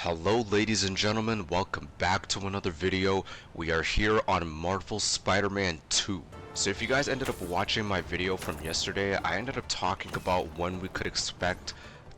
Hello ladies and gentlemen, welcome back to another video. We are here on Marvel Spider-Man 2. So if you guys ended up watching my video from yesterday, I ended up talking about when we could expect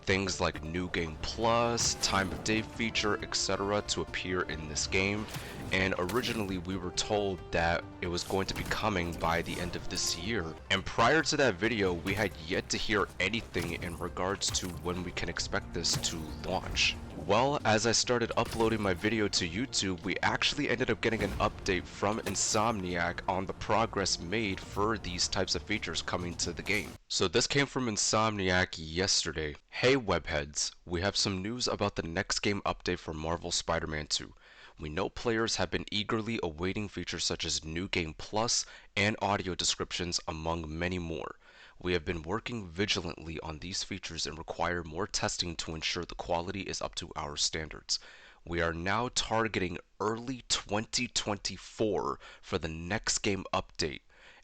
things like New Game Plus, Time of Day feature, etc. to appear in this game. And originally we were told that it was going to be coming by the end of this year. And prior to that video, we had yet to hear anything in regards to when we can expect this to launch. Well, as I started uploading my video to YouTube, we actually ended up getting an update from Insomniac on the progress made for these types of features coming to the game. So this came from Insomniac yesterday. Hey webheads, we have some news about the next game update for Marvel Spider-Man 2. We know players have been eagerly awaiting features such as New Game Plus and audio descriptions, among many more. We have been working vigilantly on these features and require more testing to ensure the quality is up to our standards. We are now targeting early 2024 for the next game update,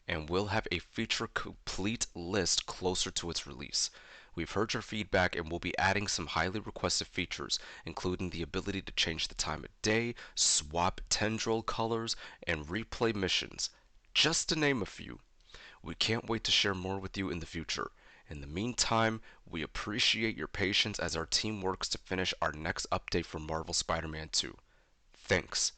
and we'll have a feature complete list closer to its release. We've heard your feedback and we'll be adding some highly requested features, including the ability to change the time of day, swap tendril colors, and replay missions, just to name a few. We can't wait to share more with you in the future. In the meantime, we appreciate your patience as our team works to finish our next update for Marvel Spider-Man 2. Thanks.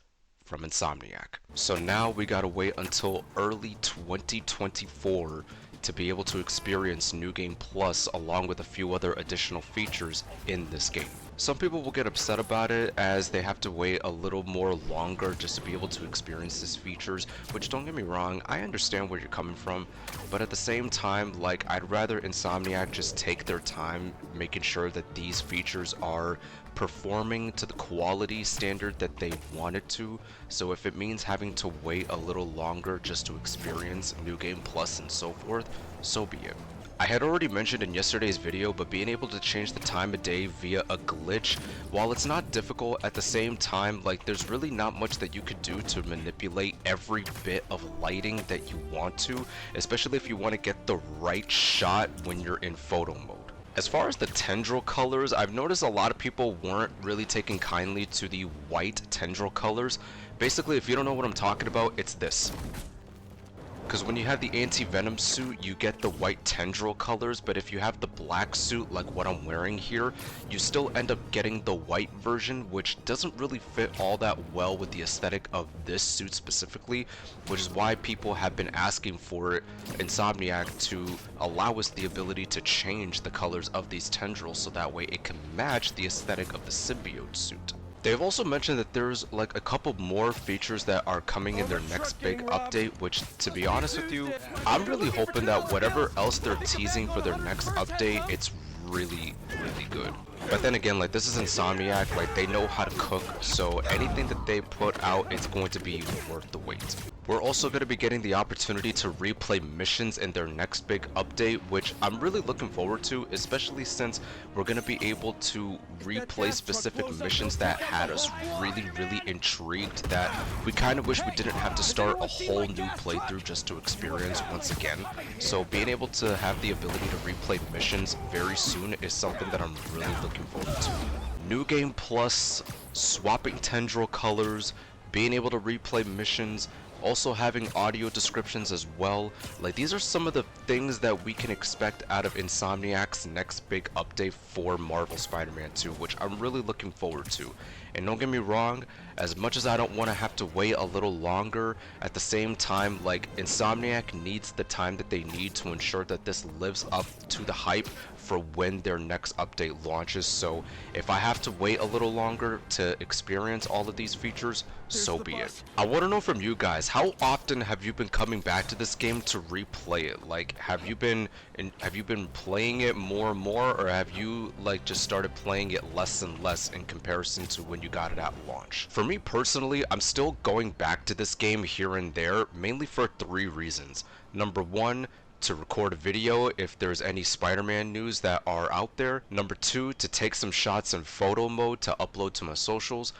From Insomniac. So now we gotta wait until early 2024 to be able to experience New Game Plus along with a few other additional features in this game. Some people will get upset about it as they have to wait a little more longer just to be able to experience these features, which, don't get me wrong, I understand where you're coming from, but at the same time, like, I'd rather Insomniac just take their time making sure that these features are performing to the quality standard that they wanted to. So if it means having to wait a little longer just to experience New Game Plus and so forth, so be it. I had already mentioned in yesterday's video, but being able to change the time of day via a glitch, while it's not difficult, at the same time, like, there's really not much that you could do to manipulate every bit of lighting that you want to, especially if you want to get the right shot when you're in photo mode. As far as the tendril colors, I've noticed a lot of people weren't really taking kindly to the white tendril colors. Basically, if you don't know what I'm talking about, it's this. Because when you have the anti-venom suit, you get the white tendril colors, but if you have the black suit like what I'm wearing here, you still end up getting the white version, which doesn't really fit all that well with the aesthetic of this suit specifically, which is why people have been asking for Insomniac to allow us the ability to change the colors of these tendrils so that way it can match the aesthetic of the symbiote suit. They've also mentioned that there's like a couple more features that are coming in their next big update, which, to be honest with you, I'm really hoping that whatever else they're teasing for their next update, it's really good. But then again, like, this is Insomniac, like, they know how to cook, so anything that they put out, it's going to be worth the wait. We're also going to be getting the opportunity to replay missions in their next big update, which I'm really looking forward to, especially since we're going to be able to replay specific missions that had us really intrigued, that we kind of wish we didn't have to start a whole new playthrough just to experience once again. So being able to have the ability to replay missions very soon is something that I'm really looking forward to. New Game Plus, swapping tendril colors, being able to replay missions, also having audio descriptions as well. Like, these are some of the things that we can expect out of Insomniac's next big update for Marvel Spider-Man 2, which I'm really looking forward to. And don't get me wrong, as much as I don't want to have to wait a little longer, at the same time, like, Insomniac needs the time that they need to ensure that this lives up to the hype for when their next update launches. So if I have to wait a little longer to experience all of these features, so be it. I want to know from you guys, how often have you been coming back to this game to replay it? Like, have you been playing it more and more, or have you, like, just started playing it less and less in comparison to when you got it at launch? For me personally, I'm still going back to this game here and there, mainly for 3 reasons. Number 1, to record a video if there's any Spider-Man news that are out there. Number 2, to take some shots in photo mode to upload to my socials.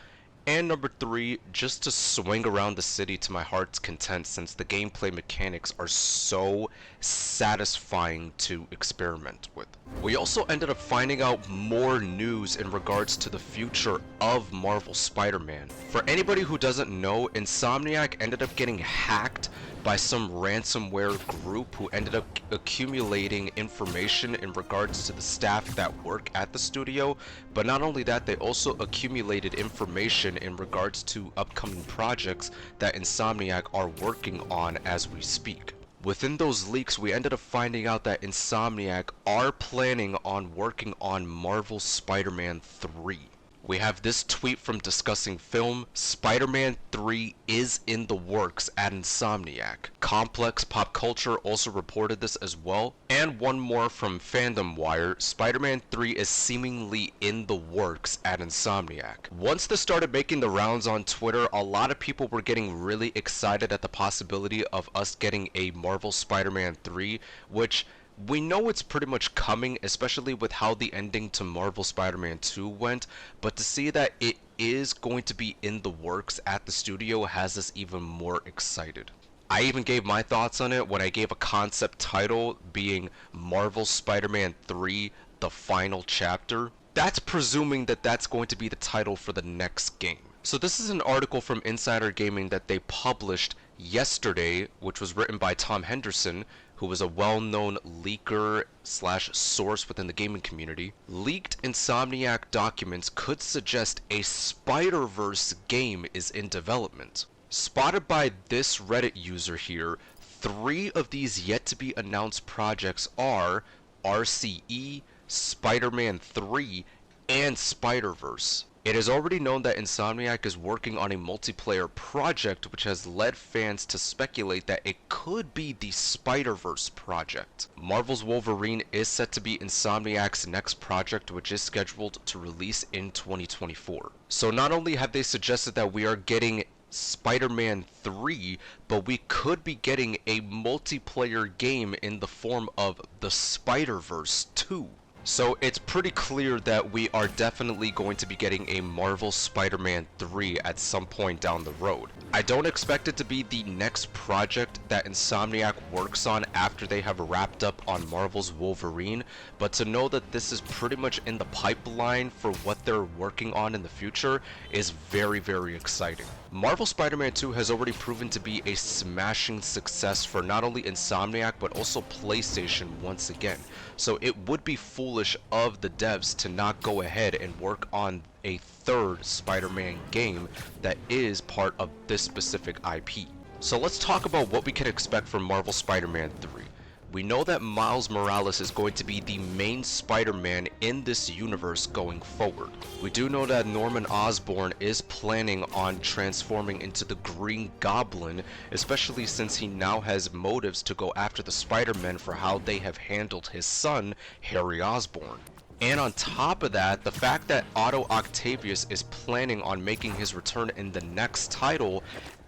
And number 3, just to swing around the city to my heart's content since the gameplay mechanics are so satisfying to experiment with. We also ended up finding out more news in regards to the future of Marvel Spider-Man. For anybody who doesn't know, Insomniac ended up getting hacked by some ransomware group who ended up accumulating information in regards to the staff that work at the studio. But not only that, they also accumulated information in regards to upcoming projects that Insomniac are working on as we speak. Within those leaks, we ended up finding out that Insomniac are planning on working on Marvel Spider-Man 3. We have this tweet from Discussing Film: Spider-Man 3 is in the works at Insomniac. Complex Pop Culture also reported this as well. And one more from Fandom Wire: Spider-Man 3 is seemingly in the works at Insomniac. Once this started making the rounds on Twitter, a lot of people were getting really excited at the possibility of us getting a Marvel Spider-Man 3, which we know it's pretty much coming, especially with how the ending to Marvel Spider-Man 2 went, but to see that it is going to be in the works at the studio has us even more excited. I even gave my thoughts on it when I gave a concept title being Marvel Spider-Man 3: The Final Chapter. That's presuming that that's going to be the title for the next game. So this is an article from Insider Gaming that they published yesterday, which was written by Tom Henderson, who was a well-known leaker slash source within the gaming community. Leaked Insomniac documents could suggest a Spider-Verse game is in development. Spotted by this Reddit user here, 3 of these yet to be announced projects are RCE, Spider-Man 3, and Spider-Verse. It is already known that Insomniac is working on a multiplayer project, which has led fans to speculate that it could be the Spider-Verse project. Marvel's Wolverine is set to be Insomniac's next project, which is scheduled to release in 2024. So not only have they suggested that we are getting Spider-Man 3, but we could be getting a multiplayer game in the form of the Spider-Verse 2. So it's pretty clear that we are definitely going to be getting a Marvel Spider-Man 3 at some point down the road. I don't expect it to be the next project that Insomniac works on after they have wrapped up on Marvel's Wolverine, but to know that this is pretty much in the pipeline for what they're working on in the future is very, very exciting. Marvel Spider-Man 2 has already proven to be a smashing success for not only Insomniac but also PlayStation once again. So it would be foolish of the devs to not go ahead and work on a third Spider-Man game that is part of this specific IP. So let's talk about what we can expect from Marvel Spider-Man 3. We know that Miles Morales is going to be the main Spider-Man in this universe going forward. We do know that Norman Osborn is planning on transforming into the Green Goblin, especially since he now has motives to go after the Spider-Men for how they have handled his son, Harry Osborn. And on top of that, the fact that Otto Octavius is planning on making his return in the next title,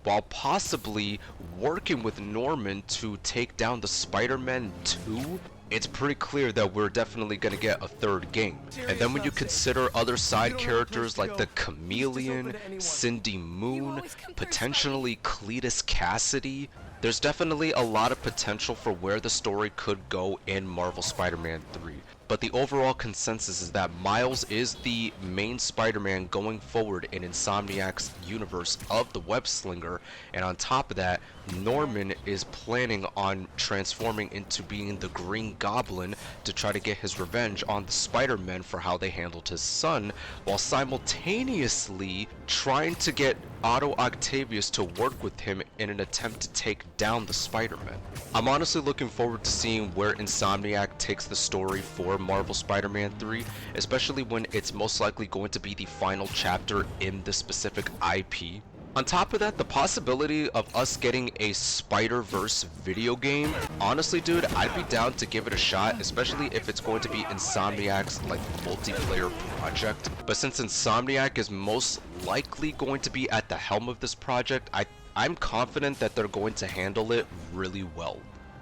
while possibly working with Norman to take down the Spider-Man 2, it's pretty clear that we're definitely going to get a third game. And then when you consider other side characters like the Chameleon, Cindy Moon, potentially Cletus Cassidy, there's definitely a lot of potential for where the story could go in Marvel Spider-Man 3. But the overall consensus is that Miles is the main Spider-Man going forward in Insomniac's universe of the Web Slinger, and on top of that, Norman is planning on transforming into being the Green Goblin to try to get his revenge on the Spider-Men for how they handled his son, while simultaneously trying to get Otto Octavius to work with him in an attempt to take down the Spider-Men. I'm honestly looking forward to seeing where Insomniac takes the story for Marvel Spider-Man 3, especially when it's most likely going to be the final chapter in this specific IP. On top of that, the possibility of us getting a Spider-Verse video game, honestly dude, I'd be down to give it a shot, especially if it's going to be Insomniac's like multiplayer project. But since Insomniac is most likely going to be at the helm of this project, I'm confident that they're going to handle it really well.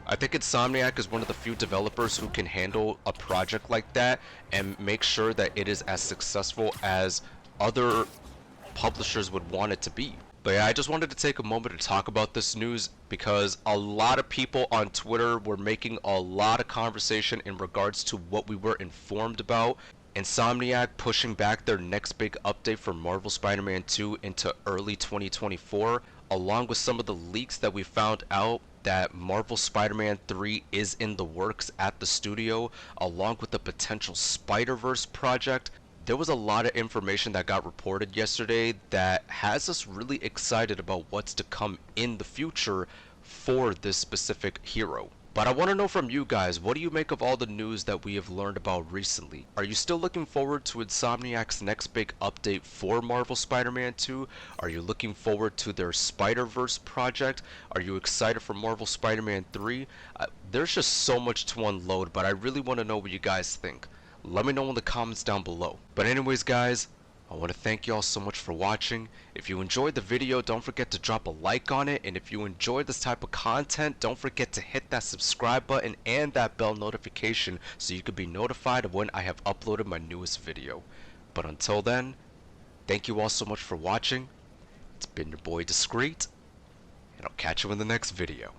I think Insomniac is one of the few developers who can handle a project like that and make sure that it is as successful as other publishers would want it to be. But yeah, I just wanted to take a moment to talk about this news because a lot of people on Twitter were making a lot of conversation in regards to what we were informed about. Insomniac pushing back their next big update for Marvel Spider-Man 2 into early 2024, along with some of the leaks that we found out that Marvel Spider-Man 3 is in the works at the studio, along with the potential Spider-Verse project. There was a lot of information that got reported yesterday that has us really excited about what's to come in the future for this specific hero. But I want to know from you guys, what do you make of all the news that we have learned about recently? Are you still looking forward to Insomniac's next big update for Marvel Spider-Man 2? Are you looking forward to their Spider-Verse project? Are you excited for Marvel Spider-Man 3? There's just so much to unload, but I really want to know what you guys think. Let me know in the comments down below. But anyways guys, I want to thank you all so much for watching. If you enjoyed the video, don't forget to drop a like on it. And if you enjoyed this type of content, don't forget to hit that subscribe button and that bell notification so you can be notified of when I have uploaded my newest video. But until then, thank you all so much for watching. It's been your boy Discreet, and I'll catch you in the next video.